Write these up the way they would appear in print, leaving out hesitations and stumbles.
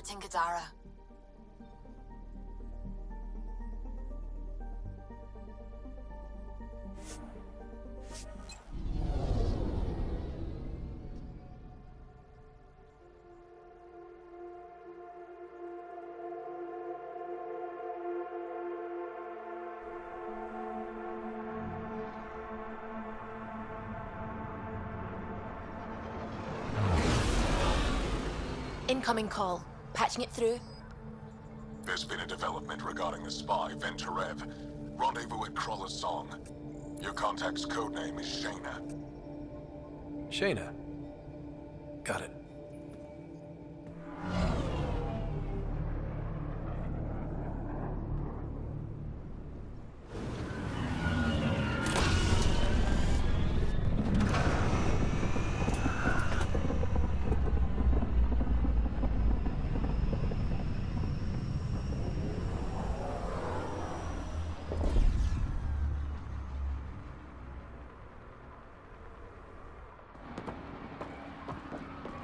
orbiting Gadara. Incoming call. Patching it through. There's been a development regarding the spy, Venturev. Rendezvous at Crawler's Song. Your contact's codename is Shayna. Shayna. Got it.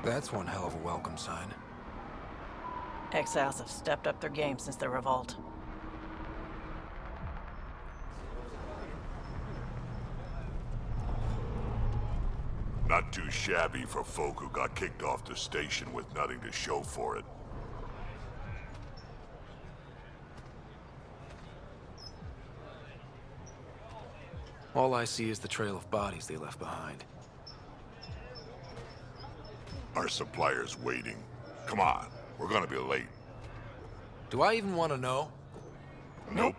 That's one hell of a welcome sign. Exiles have stepped up their game since the revolt. Not too shabby for folk who got kicked off the station with nothing to show for it. All I see is the trail of bodies they left behind. Our supplier's waiting. Come on, we're gonna be late. Do I even want to know? Nope.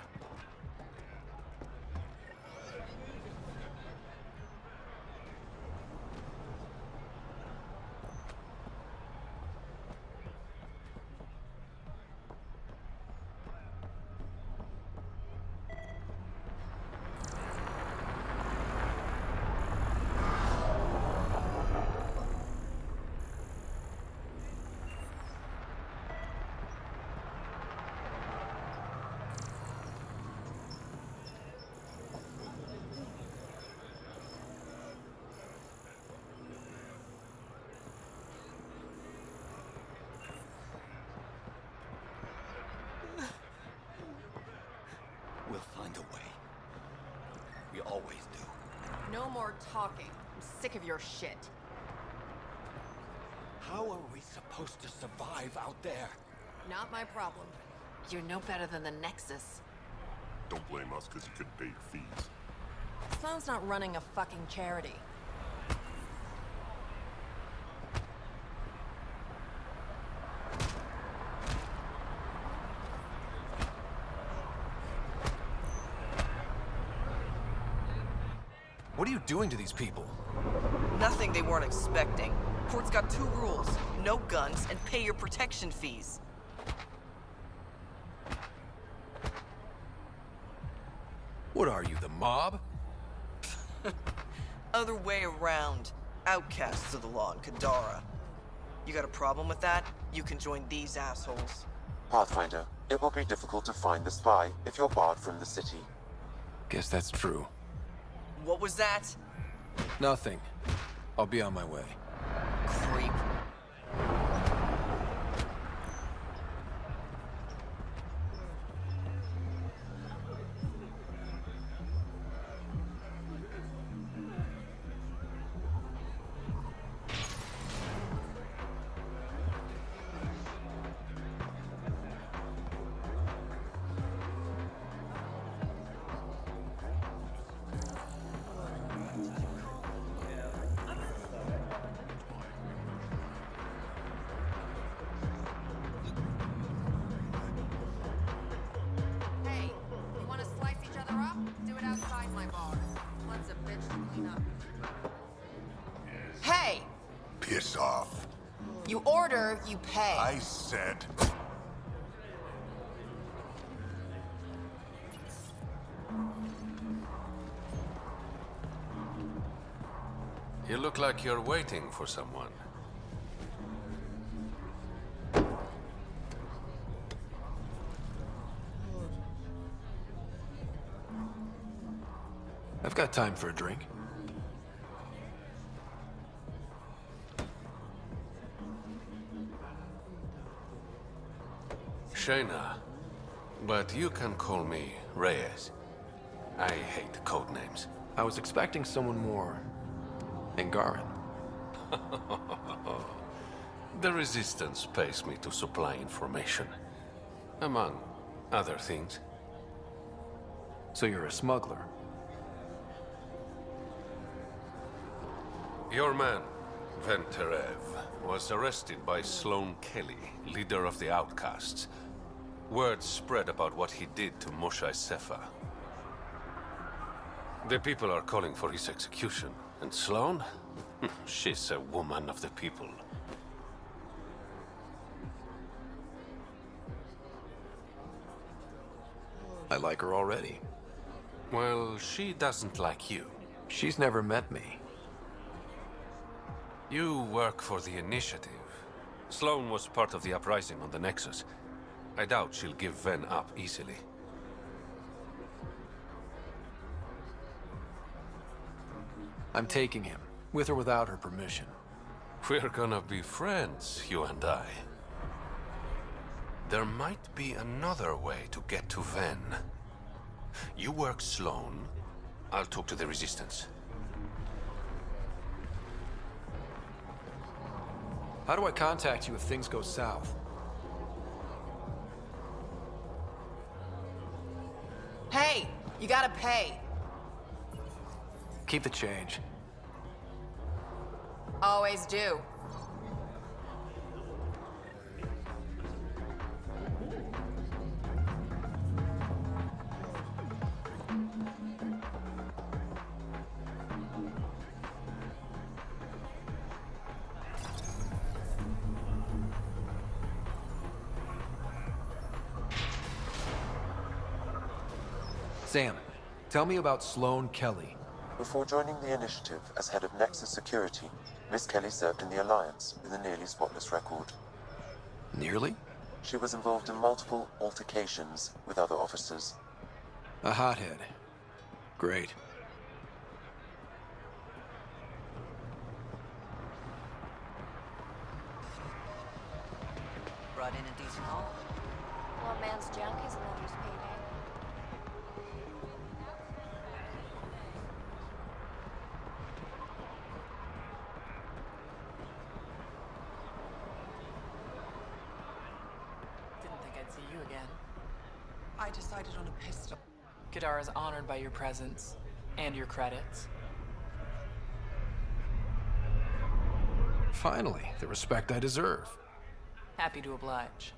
We'll find a way. We always do. No more talking. I'm sick of your shit. How are we supposed to survive out there? Not my problem. You're no better than the Nexus. Don't blame us because you couldn't pay your fees. Sloan's not running a fucking charity. What are you doing to these people? Nothing they weren't expecting. Court's got two rules: no guns and pay your protection fees. What are you, the mob? Other way around. Outcasts of the law in Kadara. You got a problem with that? You can join these assholes. Pathfinder, it will be difficult to find the spy if you're barred from the city. Guess that's true. What was that? Nothing. I'll be on my way. Creep. Hey, you want to slice each other up? Do it outside my bar. Blood's a bitch to clean up. Hey! Piss off. You order, you pay. I said... You look like you're waiting for someone. I've got time for a drink. Shayna, but you can call me Reyes. I hate code names. I was expecting someone more Angaran. The Resistance pays me to supply information, among other things. So you're a smuggler. Your man, Venterev, was arrested by Sloane Kelly, leader of the Outcasts. Word spread about what he did to Moshe Sefa. The people are calling for his execution. And Sloane? She's a woman of the people. I like her already. Well, she doesn't like you. She's never met me. You work for the Initiative. Sloane was part of the uprising on the Nexus. I doubt she'll give Ven up easily. I'm taking him, with or without her permission. We're gonna be friends, you and I. There might be another way to get to Ven. You work Sloane, I'll talk to the Resistance. How do I contact you if things go south? Hey, you gotta pay. Keep the change. Always do. Sam, tell me about Sloane Kelly. Before joining the Initiative as head of Nexus Security, Miss Kelly served in the Alliance with a nearly spotless record. Nearly? She was involved in multiple altercations with other officers. A hothead. Great. Brought in a decent haul. One man's junk is another's payday. Didn't think I'd see you again. I decided on a pistol. Kadara's honored by your presence and your credits. Finally, the respect I deserve. Happy to oblige.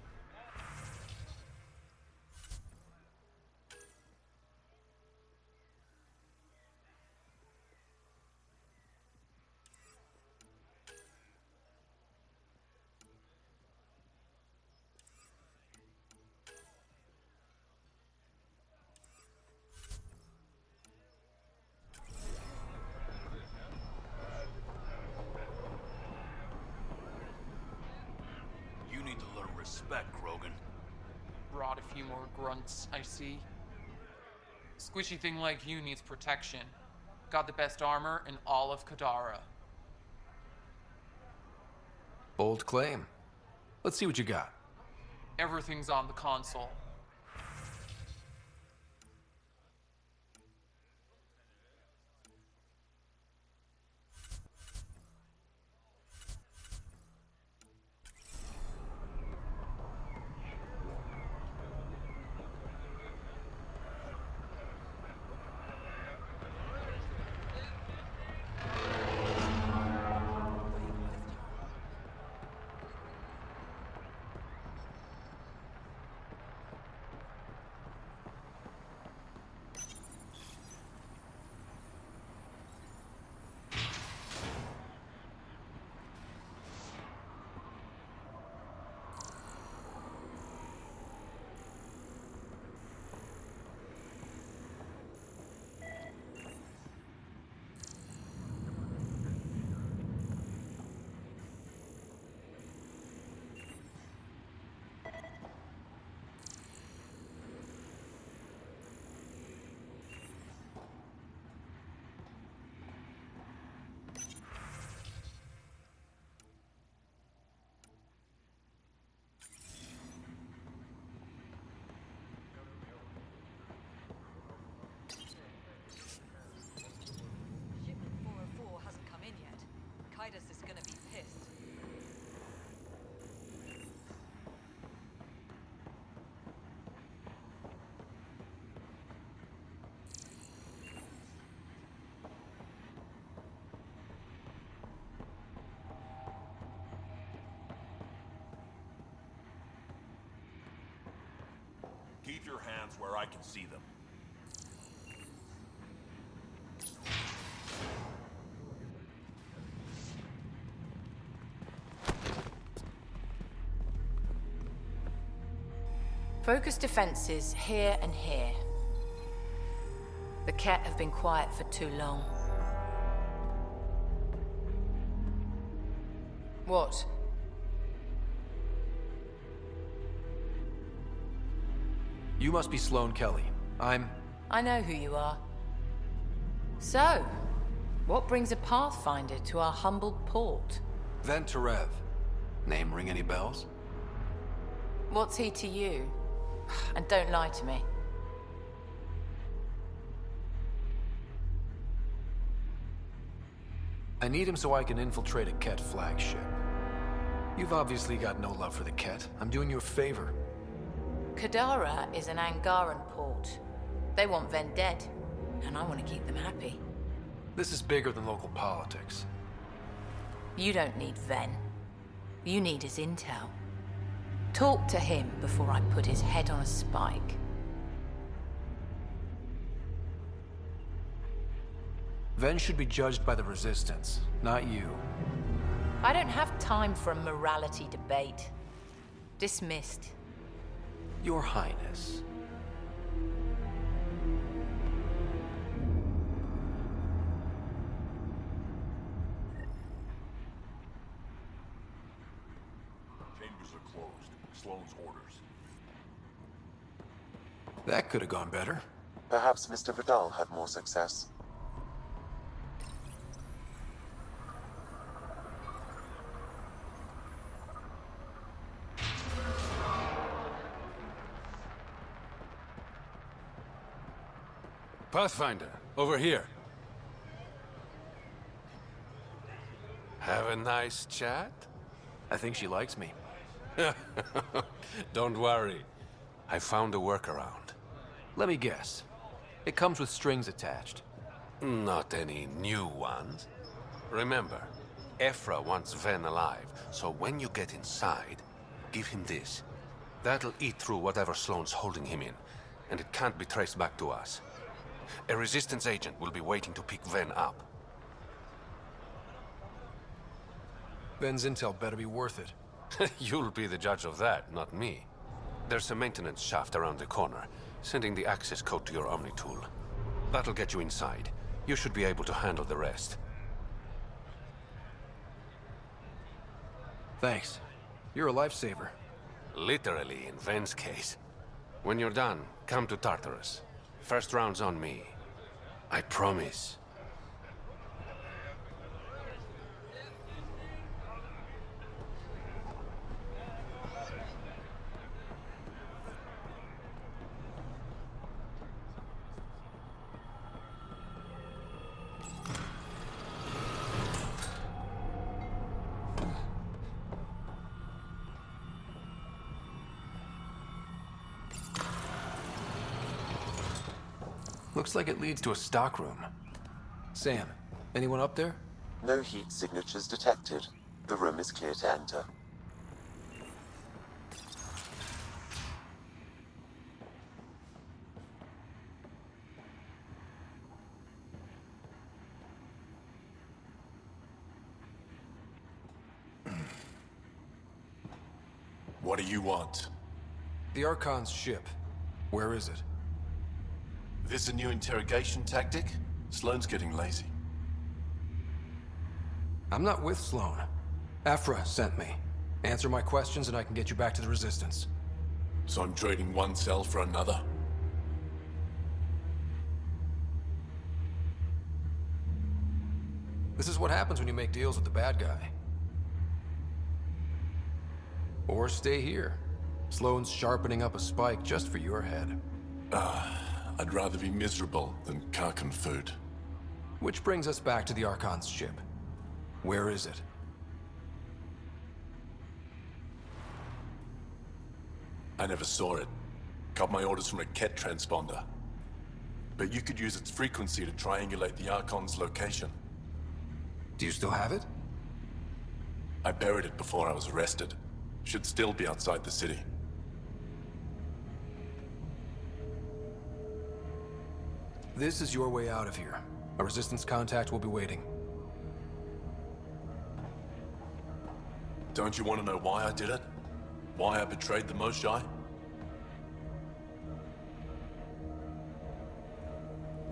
You need to learn respect, Krogan. Brought a few more grunts, I see. Squishy thing like you needs protection. Got the best armor in all of Kadara. Bold claim. Let's see what you got. Everything's on the console. Keep your hands where I can see them. Focus defenses here and here. The Ket have been quiet for too long. What? You must be Sloane Kelly. I know who you are. So, what brings a Pathfinder to our humble port? Venterev. Name ring any bells? What's he to you? And don't lie to me. I need him so I can infiltrate a Ket flagship. You've obviously got no love for the Ket. I'm doing you a favor. Kadara is an Angaran port. They want Ven dead, and I want to keep them happy. This is bigger than local politics. You don't need Ven. You need his intel. Talk to him before I put his head on a spike. Ven should be judged by the Resistance, not you. I don't have time for a morality debate. Dismissed. Your Highness. Chambers are closed. Sloane's orders. That could have gone better. Perhaps Mr. Vidal had more success. Pathfinder, over here. Have a nice chat? I think she likes me. Don't worry. I found a workaround. Let me guess. It comes with strings attached. Not any new ones. Remember, Ephra wants Ven alive, so when you get inside, give him this. That'll eat through whatever Sloane's holding him in, and it can't be traced back to us. A Resistance agent will be waiting to pick Ven up. Ven's intel better be worth it. You'll be the judge of that, not me. There's a maintenance shaft around the corner, sending the access code to your Omni-tool. That'll get you inside. You should be able to handle the rest. Thanks. You're a lifesaver. Literally, in Ven's case. When you're done, come to Tartarus. First round's on me. I promise. Looks like it leads to a stockroom. Sam, anyone up there? No heat signatures detected. The room is clear to enter. What do you want? The Archon's ship. Where is it? This a new interrogation tactic? Sloane's getting lazy. I'm not with Sloane. Ephra sent me. Answer my questions and I can get you back to the Resistance. So I'm trading one cell for another? This is what happens when you make deals with the bad guy. Or stay here. Sloane's sharpening up a spike just for your head. I'd rather be miserable than Karkan food. Which brings us back to the Archon's ship. Where is it? I never saw it. Got my orders from a Ket transponder. But you could use its frequency to triangulate the Archon's location. Do you still have it? I buried it before I was arrested. Should still be outside the city. This is your way out of here. A resistance contact will be waiting. Don't you want to know why I did it? Why I betrayed the Moshae?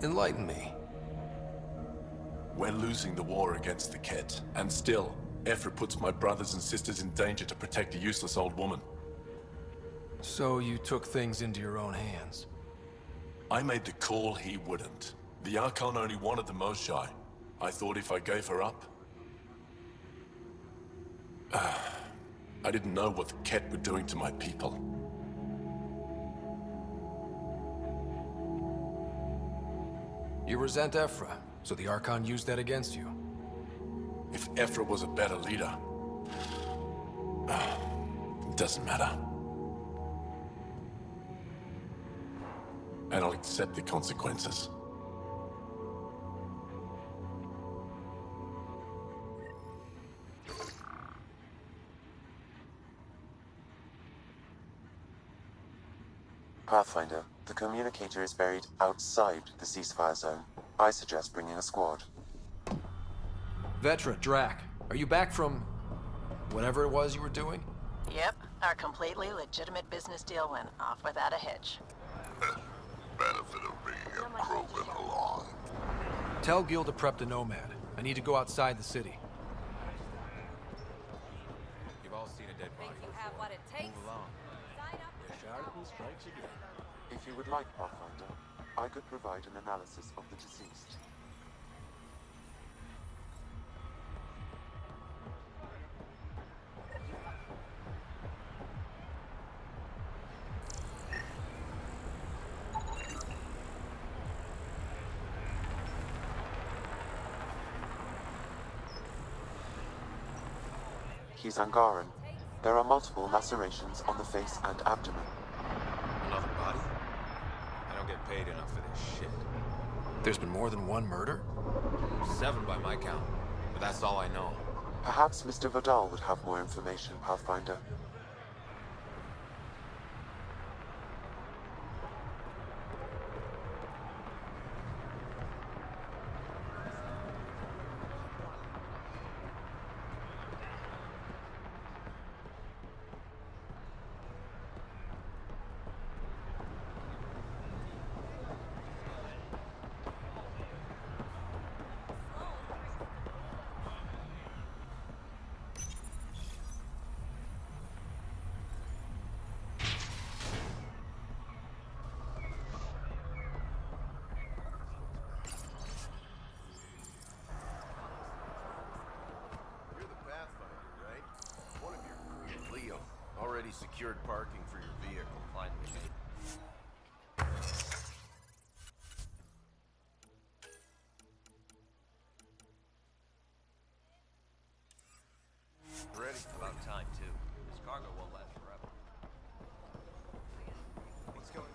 Enlighten me. We're losing the war against the Ket, and still, Ephra puts my brothers and sisters in danger to protect a useless old woman. So you took things into your own hands. I made the call he wouldn't. The Archon only wanted the Moshae. I thought if I gave her up... I didn't know what the Ket were doing to my people. You resent Ephra, so the Archon used that against you. If Ephra was a better leader... it doesn't matter. And I'll accept the consequences. Pathfinder, the communicator is buried outside the ceasefire zone. I suggest bringing a squad. Vetra, Drac, are you back from... whatever it was you were doing? Yep, our completely legitimate business deal went off without a hitch. Benefit of being a Krogan along. Tell Gil to prep the Nomad. I need to go outside the city. You've all seen a dead body. Think you have what it takes? Move along. Sign up. The Charlatan strikes again. If you would like, Pathfinder, I could provide an analysis of the deceased. He's Angaran. There are multiple lacerations on the face and abdomen. Another body? I don't get paid enough for this shit. There's been more than one murder? 7 by my count, but that's all I know. Perhaps Mr. Vidal would have more information, Pathfinder. Already secured parking for your vehicle. Fine with me. Ready? About time, too. This cargo won't last forever. What's going on?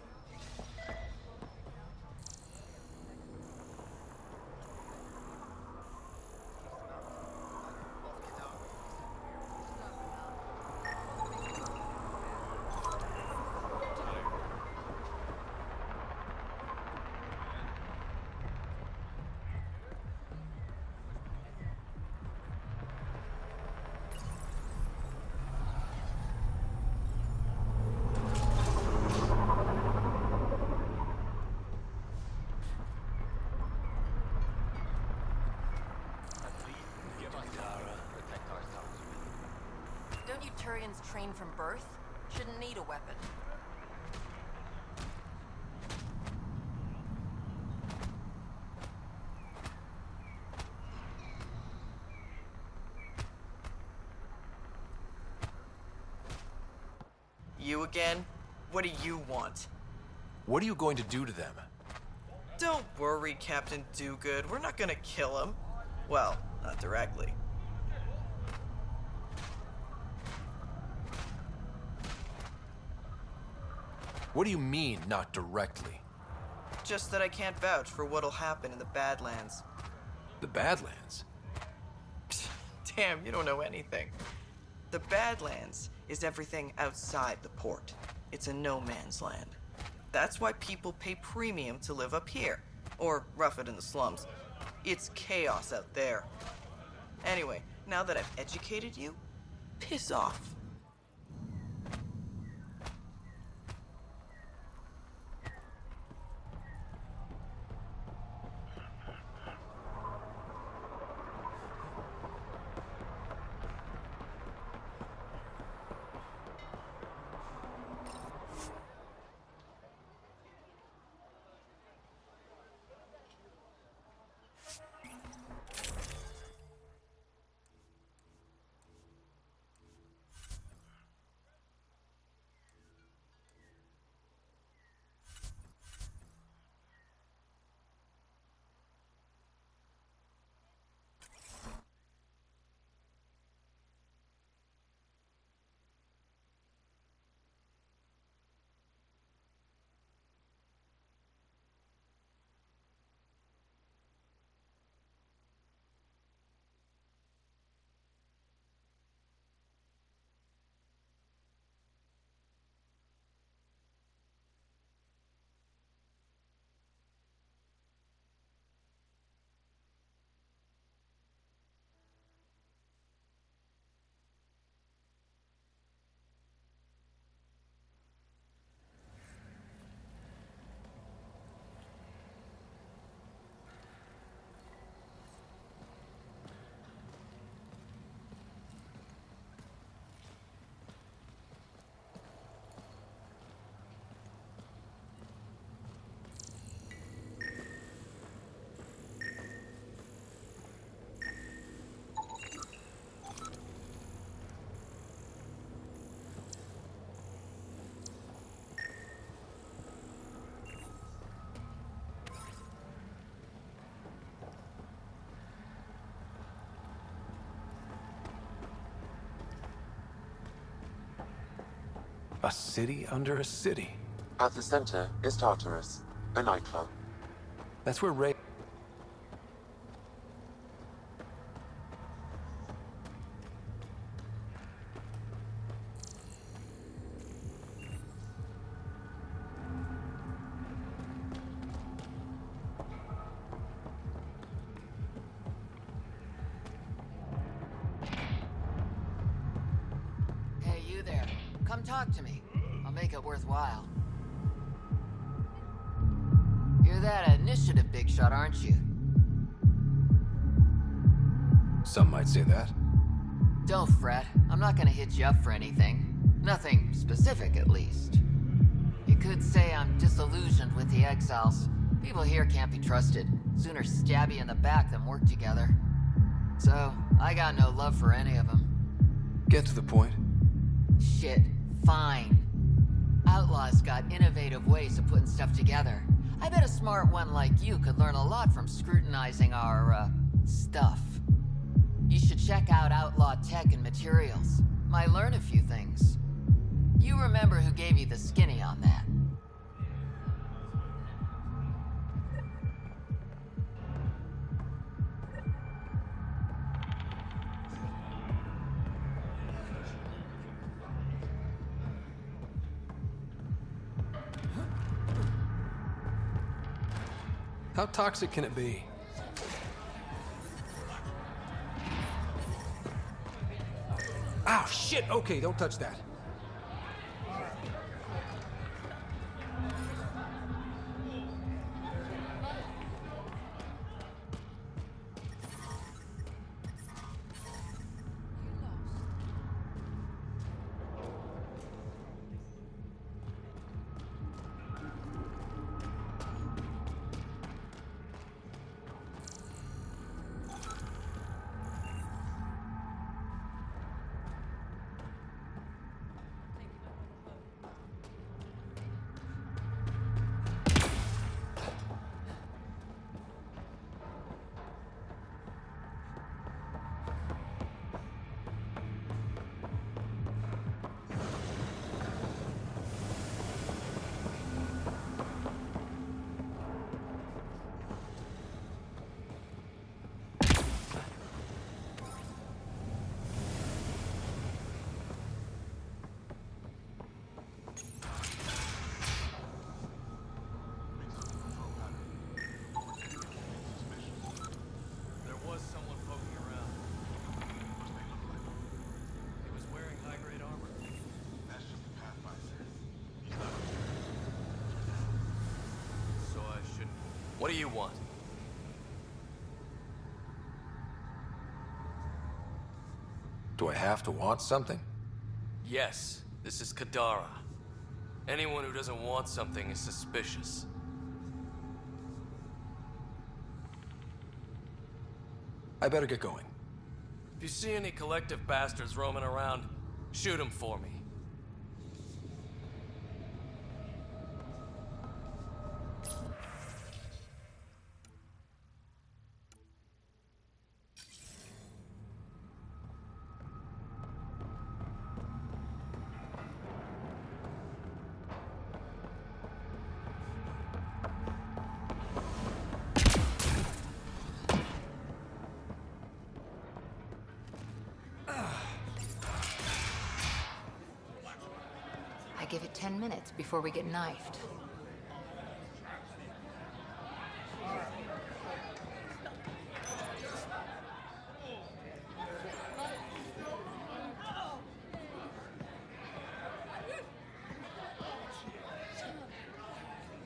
Don't you Turians train from birth? Shouldn't need a weapon. You again? What do you want? What are you going to do to them? Don't worry, Captain Do-Good. We're not gonna kill him. Well, not directly. What do you mean, not directly? Just that I can't vouch for what'll happen in the Badlands. The Badlands? Damn, you don't know anything. The Badlands is everything outside the port. It's a no man's land. That's why people pay premium to live up here. Or rough it in the slums. It's chaos out there. Anyway, now that I've educated you, piss off. A city under a city. At the center is Tartarus, a nightclub. That's where Ray... Hey, you there. Come talk to me. I'll make it worthwhile. You're that initiative big shot, aren't you? Some might say that. Don't fret. I'm not gonna hit you up for anything. Nothing specific, at least. You could say I'm disillusioned with the exiles. People here can't be trusted. Sooner stab you in the back than work together. So, I got no love for any of them. Get to the point. Shit, fine. Outlaws got innovative ways of putting stuff together. I bet a smart one like you could learn a lot from scrutinizing our, stuff. You should check out Outlaw Tech and Materials. Might learn a few things. You remember who gave you the skinny on that. How toxic can it be? Ow, shit! Okay, don't touch that. What do you want? Do I have to want something? Yes, this is Kadara. Anyone who doesn't want something is suspicious. I better get going. If you see any collective bastards roaming around, shoot them for me. I give it 10 minutes before we get knifed.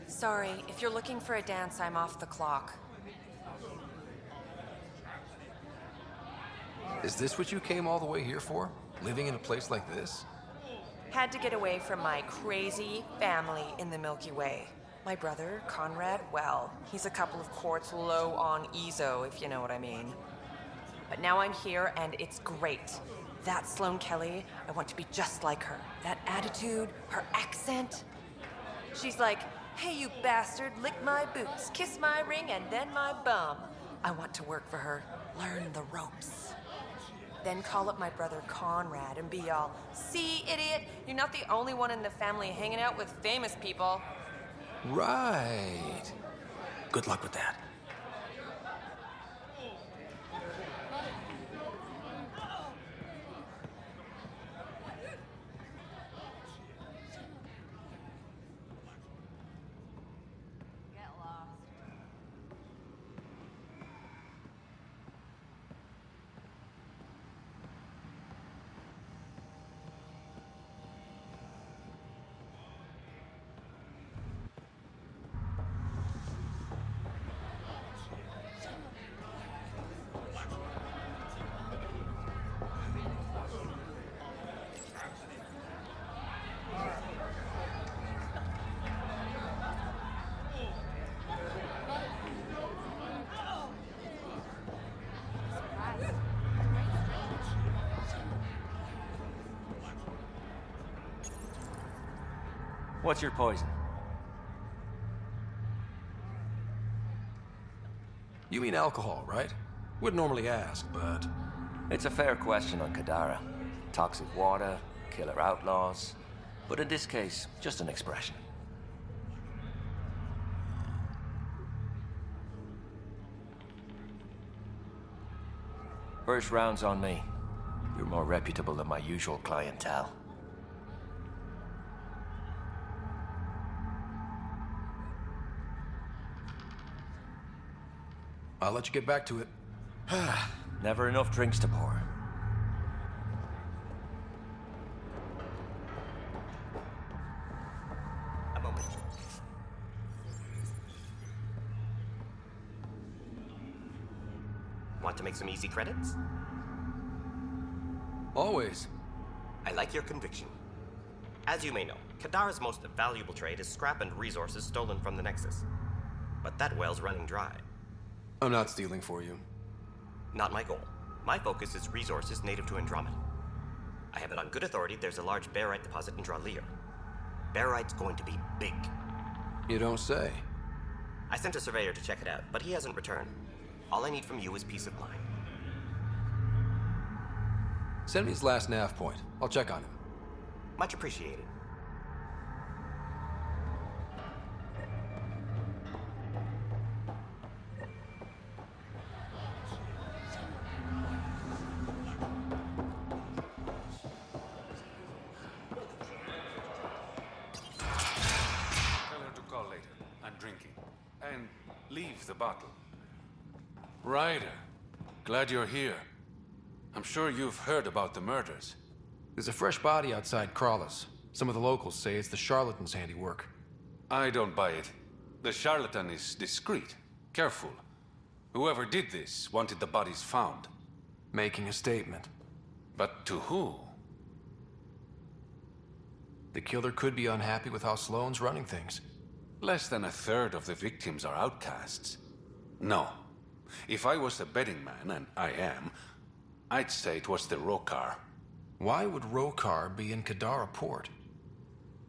Sorry, if you're looking for a dance, I'm off the clock. Is this what you came all the way here for? Living in a place like this? Had to get away from my crazy family in the Milky Way. My brother, Conrad, well, he's a couple of quarts low on EZO, if you know what I mean. But now I'm here, and it's great. That Sloane Kelly, I want to be just like her. That attitude, her accent. She's like, hey, you bastard, lick my boots, kiss my ring, and then my bum. I want to work for her, learn the ropes. Then call up my brother Conrad and be all, see, idiot, you're not the only one in the family hanging out with famous people. Right. Good luck with that. What's your poison? You mean alcohol, right? Would normally ask, but... It's a fair question on Kadara. Toxic water, killer outlaws. But in this case, just an expression. First round's on me. You're more reputable than my usual clientele. I'll let you get back to it. Never enough drinks to pour. A moment. Want to make some easy credits? Always. I like your conviction. As you may know, Kadara's most valuable trade is scrap and resources stolen from the Nexus. But that well's running dry. I'm not stealing for you. Not my goal. My focus is resources native to Andromeda. I have it on good authority there's a large barite deposit in Dralier. Barite's going to be big. You don't say. I sent a surveyor to check it out, but he hasn't returned. All I need from you is peace of mind. Send me his last nav point. I'll check on him. Much appreciated. Leave the bottle. Ryder, glad you're here. I'm sure you've heard about the murders. There's a fresh body outside Crawler's. Some of the locals say it's the charlatan's handiwork. I don't buy it. The charlatan is discreet. Careful. Whoever did this wanted the bodies found. Making a statement. But to who? The killer could be unhappy with how Sloane's running things. Less than a third of the victims are outcasts. No. If I was a betting man, and I am, I'd say it was the Rokar. Why would Rokar be in Kadara port?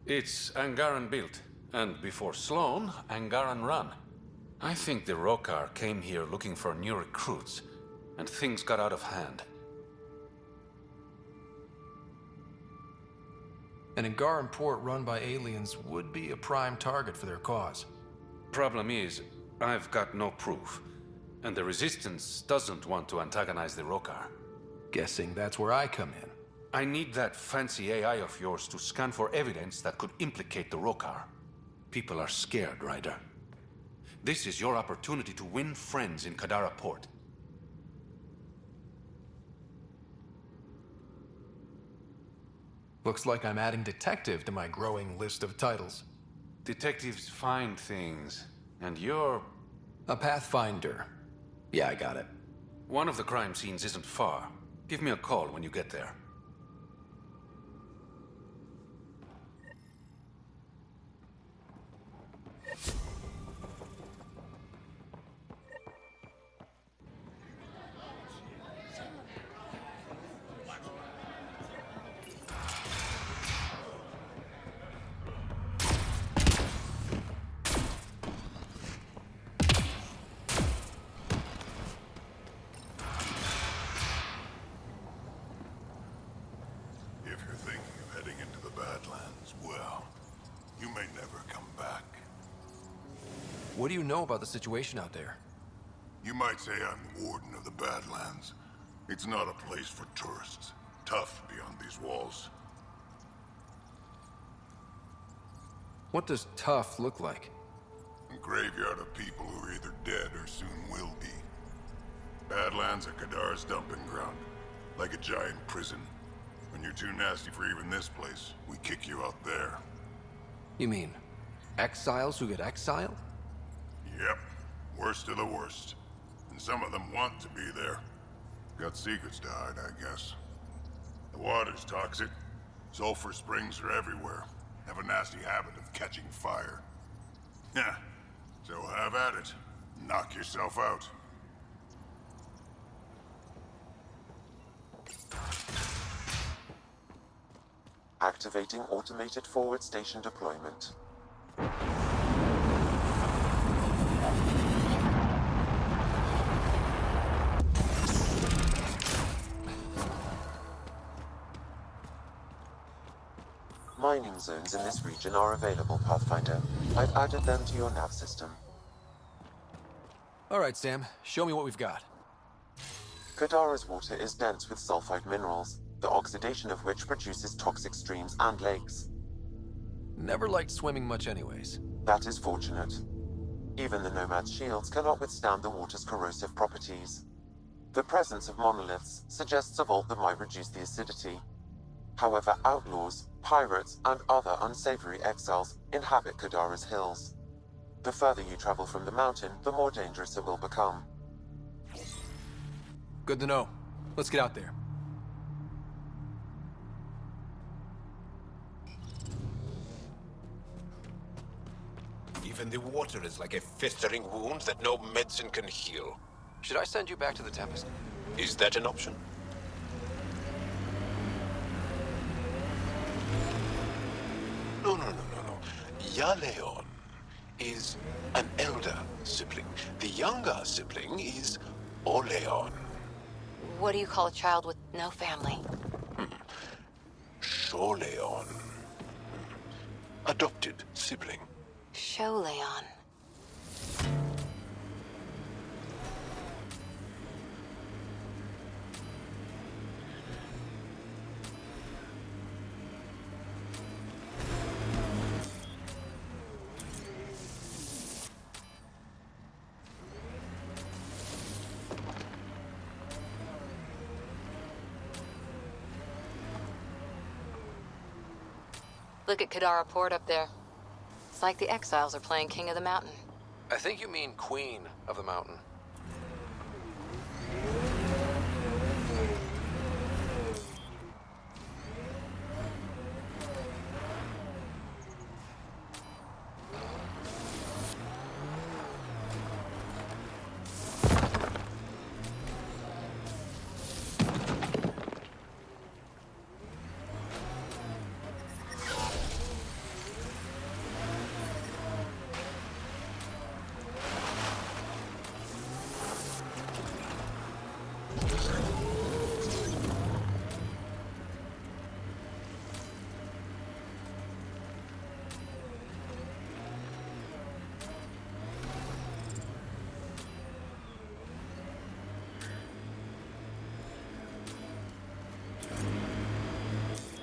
It's Angaran built, and before Sloane, Angaran run. I think the Rokar came here looking for new recruits, and things got out of hand. An Angaran port run by aliens would be a prime target for their cause. Problem is, I've got no proof, and the Resistance doesn't want to antagonize the Rokar. Guessing that's where I come in. I need that fancy AI of yours to scan for evidence that could implicate the Rokar. People are scared, Ryder. This is your opportunity to win friends in Kadara Port. Looks like I'm adding detective to my growing list of titles. Detectives find things, and you're... a pathfinder. Yeah, I got it. One of the crime scenes isn't far. Give me a call when you get there. What do you know about the situation out there? You might say I'm the warden of the Badlands. It's not a place for tourists. Tough beyond these walls. What does tough look like? A graveyard of people who are either dead or soon will be. Badlands are Kadara's dumping ground. Like a giant prison. When you're too nasty for even this place, we kick you out there. You mean exiles who get exiled? Yep. Worst of the worst. And some of them want to be there. Got secrets to hide, I guess. The water's toxic. Sulfur springs are everywhere. Have a nasty habit of catching fire. Yeah. So have at it. Knock yourself out. Activating automated forward station deployment. Mining zones in this region are available, Pathfinder. I've added them to your nav system. All right, Sam. Show me what we've got. Kadara's water is dense with sulfide minerals, the oxidation of which produces toxic streams and lakes. Never liked swimming much anyways. That is fortunate. Even the Nomad's shields cannot withstand the water's corrosive properties. The presence of monoliths suggests a vault that might reduce the acidity. However, outlaws, pirates, and other unsavory exiles inhabit Kadara's hills. The further you travel from the mountain, the more dangerous it will become. Good to know. Let's get out there. Even the water is like a festering wound that no medicine can heal. Should I send you back to the Tempest? Is that an option? No. Yaleon is an elder sibling. The younger sibling is Oleon. What do you call a child with no family? Sholeon. Adopted sibling. Sholeon. Look at Kadara Port up there. It's like the exiles are playing King of the Mountain. I think you mean Queen of the Mountain.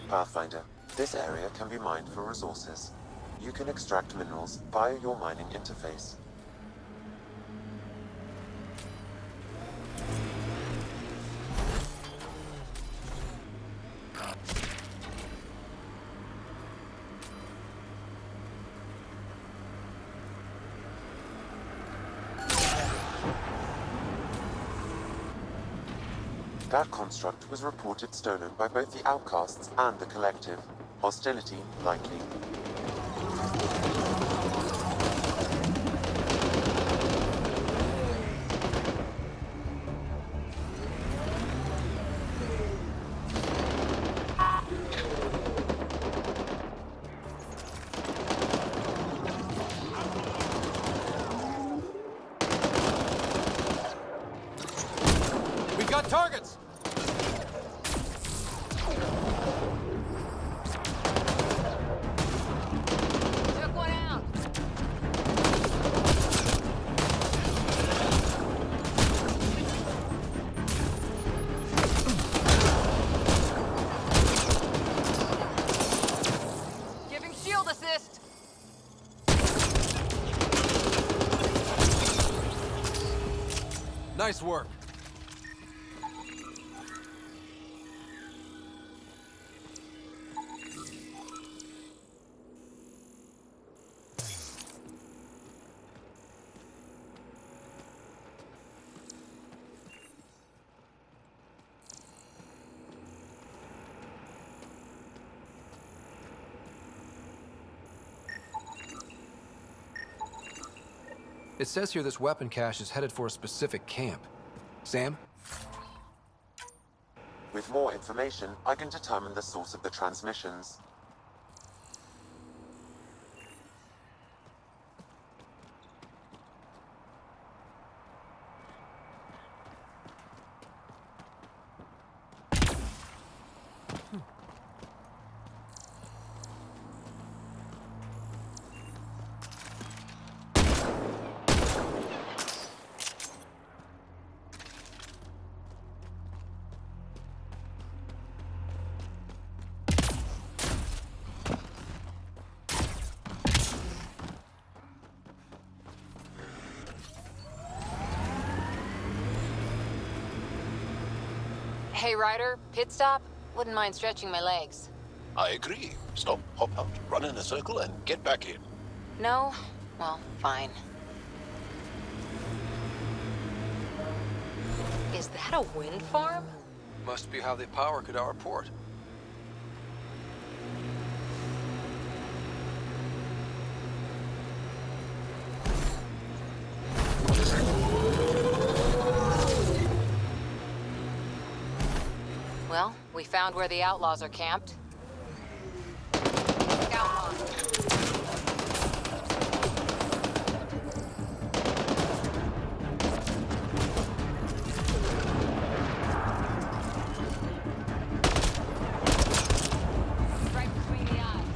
Pathfinder, this area can be mined for resources. You can extract minerals via your mining interface. That construct was reported stolen by both the Outcasts and the Collective. Hostility likely. We got targets! Took one out. Giving shield assist. Nice work. It says here this weapon cache is headed for a specific camp. Sam? With more information, I can determine the source of the transmissions. Hey, Ryder, pit stop? Wouldn't mind stretching my legs. I agree. Stop, hop out, run in a circle, and get back in. No? Well, fine. Is that a wind farm? Must be how they power Kadara Port. Well, we found where the outlaws are camped. Scout line. Right between the eyes.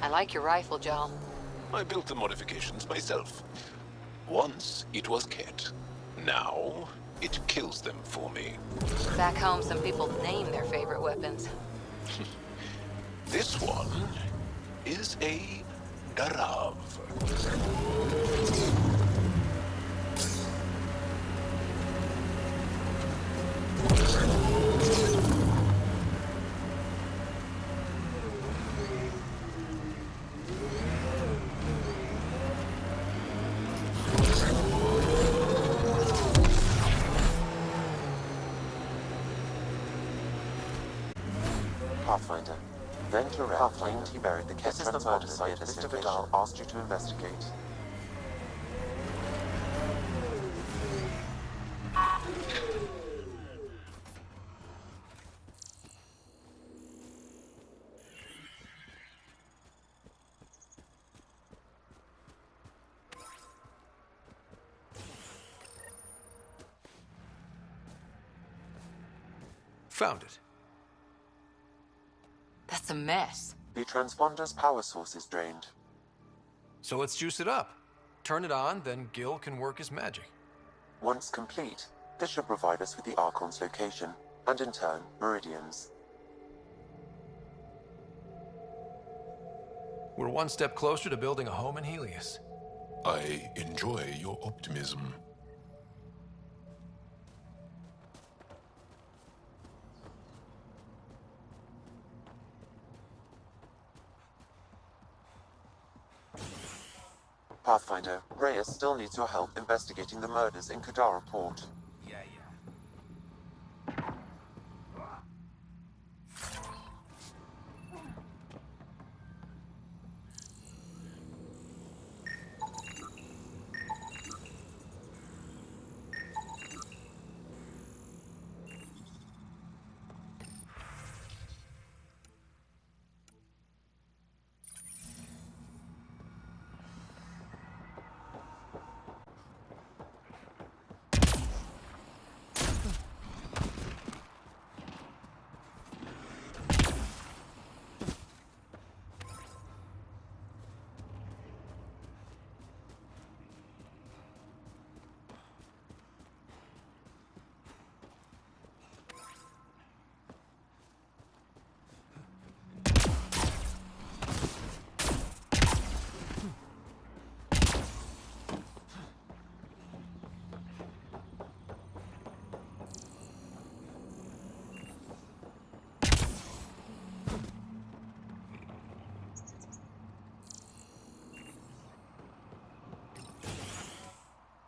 I like your rifle, Joel. I built the modifications myself. Once it was Ket. Now it kills them for me. Back home, some people name their favorite weapons. This one is a Darav. Pathfinder. Ventura claimed he buried the Ket transponder site Mr. Vidal asked you to investigate. Found it. That's a mess. The transponder's power source is drained. So let's juice it up. Turn it on, then Gil can work his magic. Once complete, this should provide us with the Archon's location, and in turn, Meridian's. We're one step closer to building a home in Helios. I enjoy your optimism. Pathfinder, Reyes still needs your help investigating the murders in Kadara Port.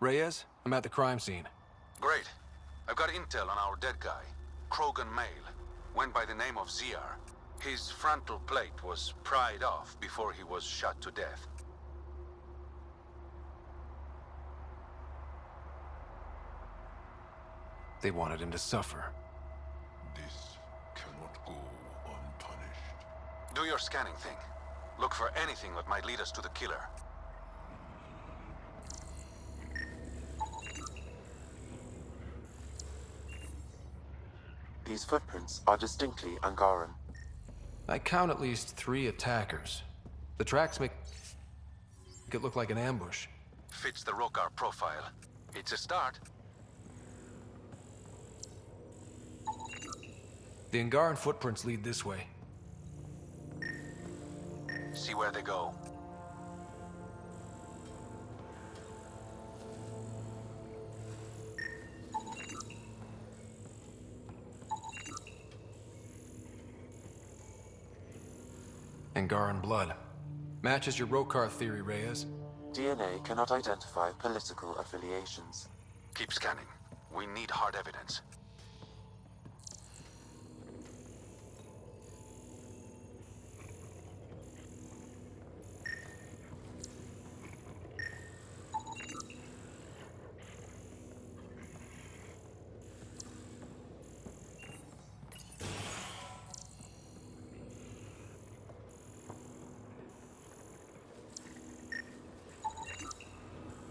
Reyes, I'm at the crime scene. Great. I've got intel on our dead guy. Krogan male. Went by the name of Ziar. His frontal plate was pried off before he was shot to death. They wanted him to suffer. This cannot go unpunished. Do your scanning thing. Look for anything that might lead us to the killer. These footprints are distinctly Angaran. I count at least 3 attackers. The tracks make it look like an ambush. Fits the Rokar profile. It's a start. The Angaran footprints lead this way. See where they go. Angaran blood. Matches your Rokar theory, Reyes. DNA cannot identify political affiliations. Keep scanning. We need hard evidence.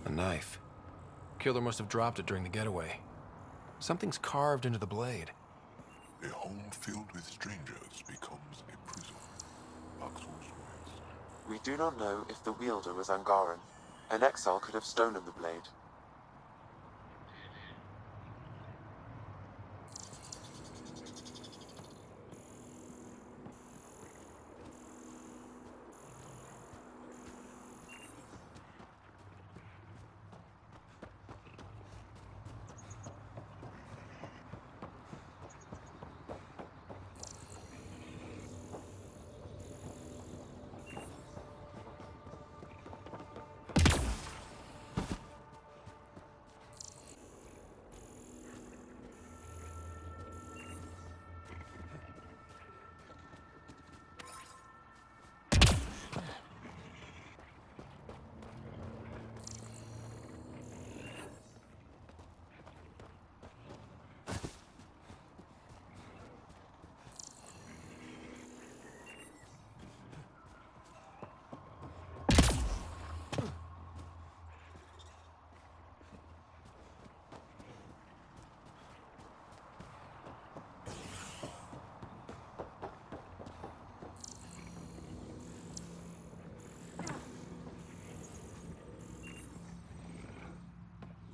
A knife. Killer must have dropped it during the getaway. Something's carved into the blade. A home filled with strangers becomes a prison. Maxwell swears. We do not know if the wielder was Angaran. An exile could have stolen the blade.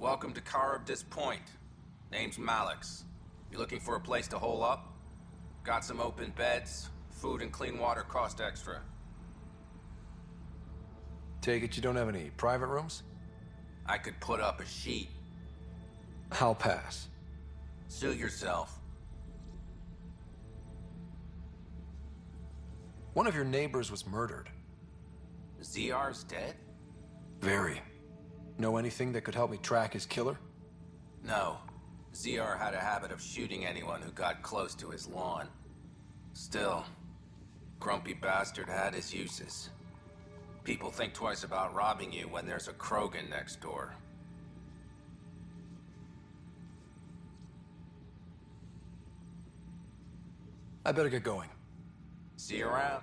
Welcome to Caribdis Point. Name's Malix. You looking for a place to hole up? Got some open beds. Food and clean water cost extra. Take it you don't have any private rooms? I could put up a sheet. I'll pass. Suit yourself. One of your neighbors was murdered. ZR's dead? Very. Know anything that could help me track his killer? No. ZR had a habit of shooting anyone who got close to his lawn. Still, grumpy bastard had his uses. People think twice about robbing you when there's a Krogan next door. I better get going. See you around.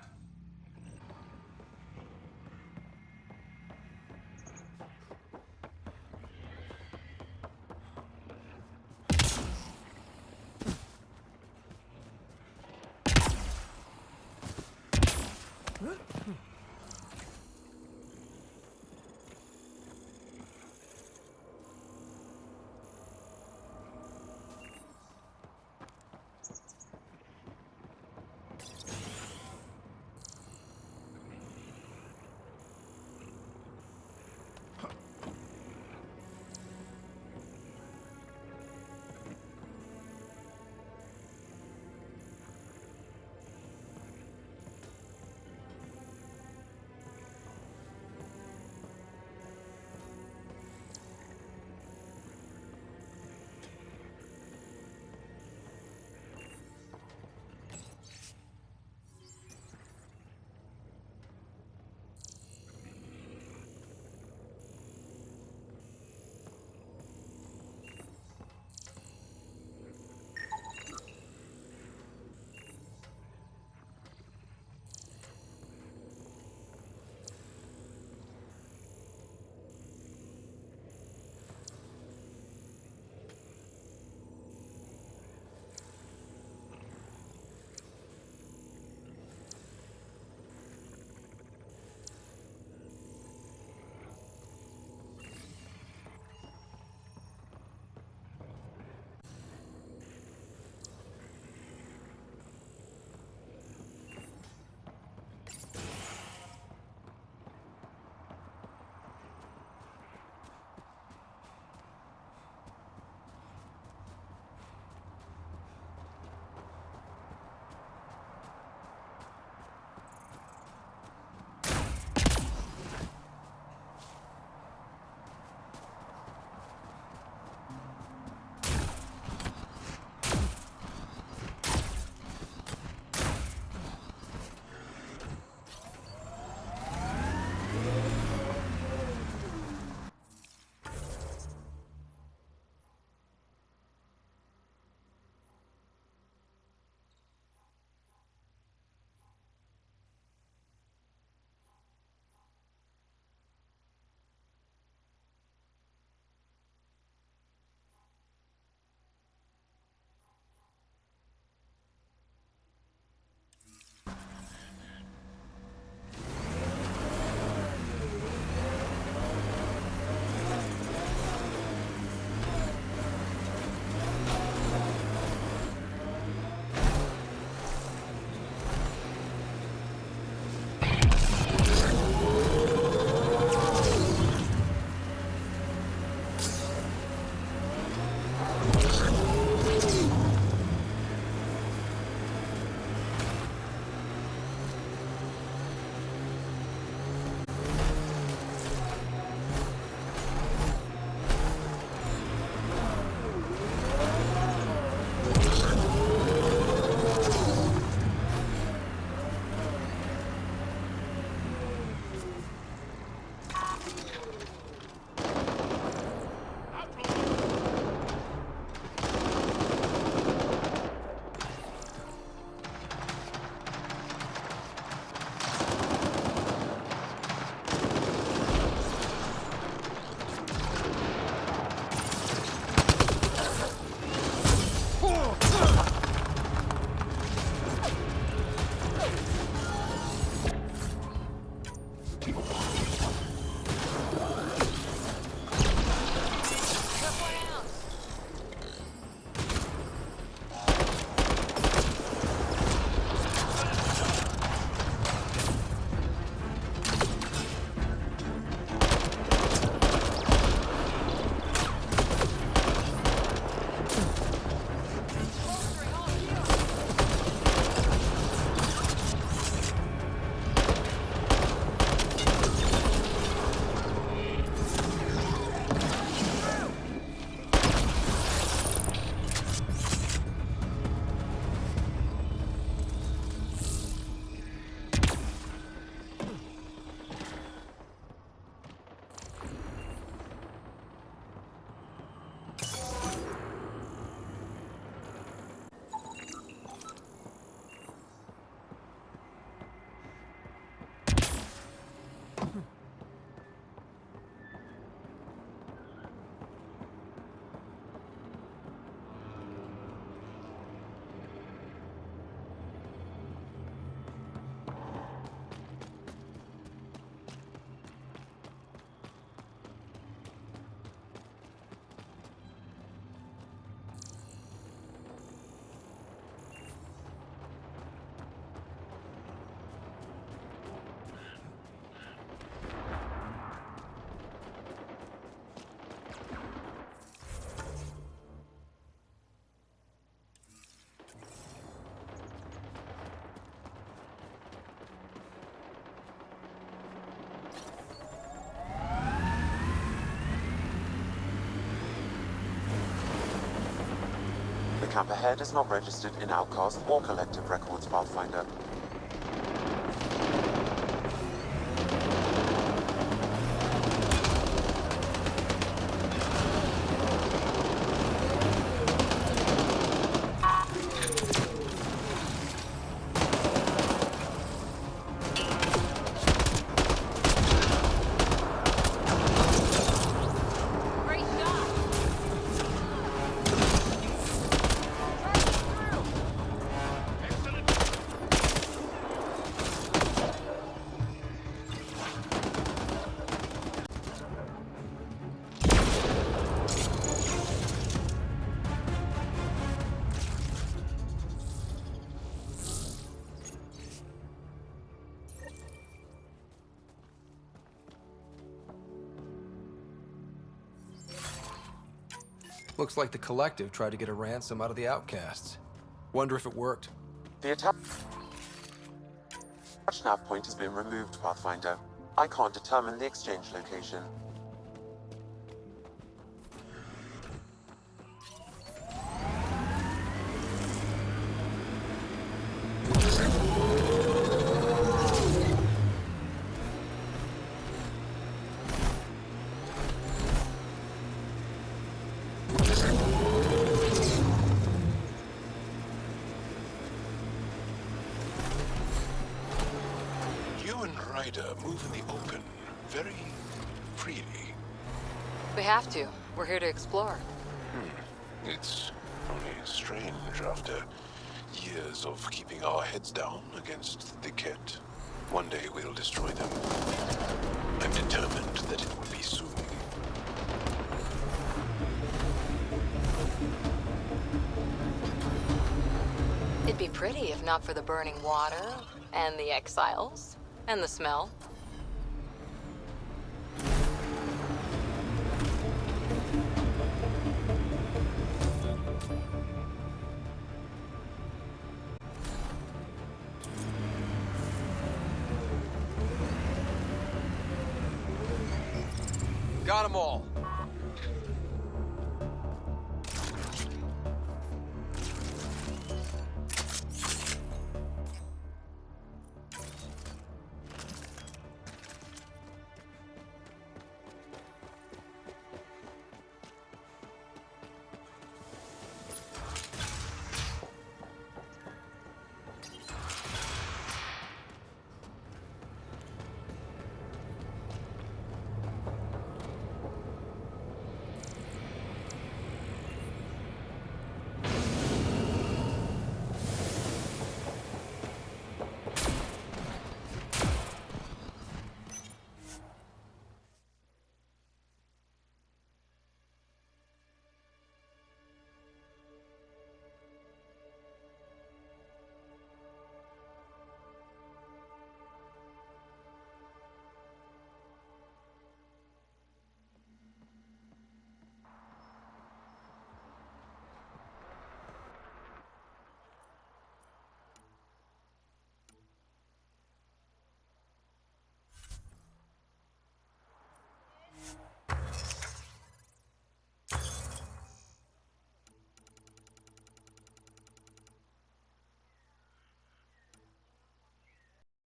camp ahead is not registered in Outcast or Collective Records, Pathfinder. Looks like the Collective tried to get a ransom out of the outcasts. Wonder if it worked. The attached nav point has been removed, Pathfinder. I can't determine the exchange location. Move in the open, very freely. We have to. We're here to explore. It's only strange after years of keeping our heads down against the Ket. One day we'll destroy them. I'm determined that it will be soon. It'd be pretty if not for the burning water, and the exiles, and the smell. Got them all.